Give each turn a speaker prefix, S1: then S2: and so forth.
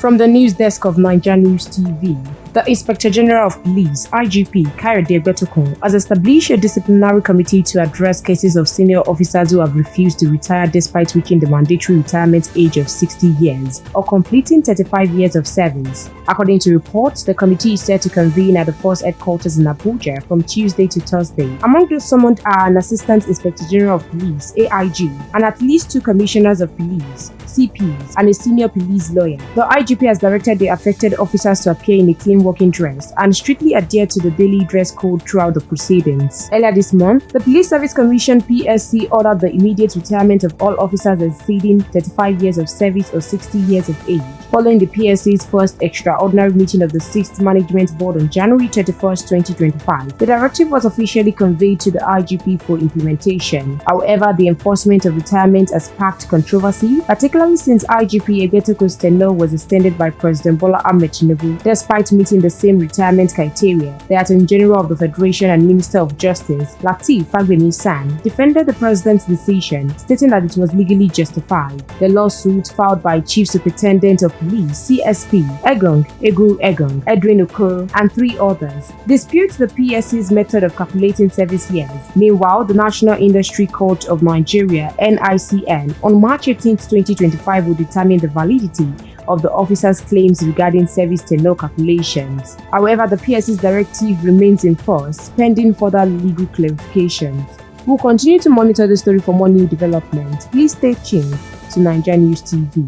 S1: From the news desk of NaijaNews TV, the Inspector General of Police, IGP, has established a disciplinary committee to address cases of senior officers who have refused to retire despite reaching the mandatory retirement age of 60 years or completing 35 years of service. According to reports, the committee is set to convene at the force headquarters in Abuja from Tuesday to Thursday. Among those summoned are an Assistant Inspector General of Police, AIG, and at least 2 Commissioners of Police, CPs, and a senior police lawyer. The IGP has directed the affected officers to appear in a clean working dress and strictly adhere to the daily dress code throughout the proceedings. Earlier this month, the Police Service Commission (PSC) ordered the immediate retirement of all officers exceeding 35 years of service or 60 years of age, following the PSC's first extraordinary meeting of the 6th Management Board on January 31, 2025. The directive was officially conveyed to the IGP for implementation. However, the enforcement of retirement has sparked controversy, particularly since IGP Egetoko's tenure was extended by President Bola Ahmed Tinubu, despite meeting the same retirement criteria. The Attorney General of the Federation and Minister of Justice, Lateef Fagbemi-San, defended the president's decision, stating that it was legally justified. The lawsuit, filed by Chief Superintendent of Police (CSP) Egu Egong, Edwin Okoro, and 3 others, disputes the PSC's method of calculating service years. Meanwhile, the National Industry Court of Nigeria (NICN) on March 18, 2025 will determine the validity of the officer's claims regarding service tenure calculations. However, the PSC's directive remains in force, pending further legal clarifications. We'll continue to monitor the story for more new developments. Please stay tuned to NaijaNews TV.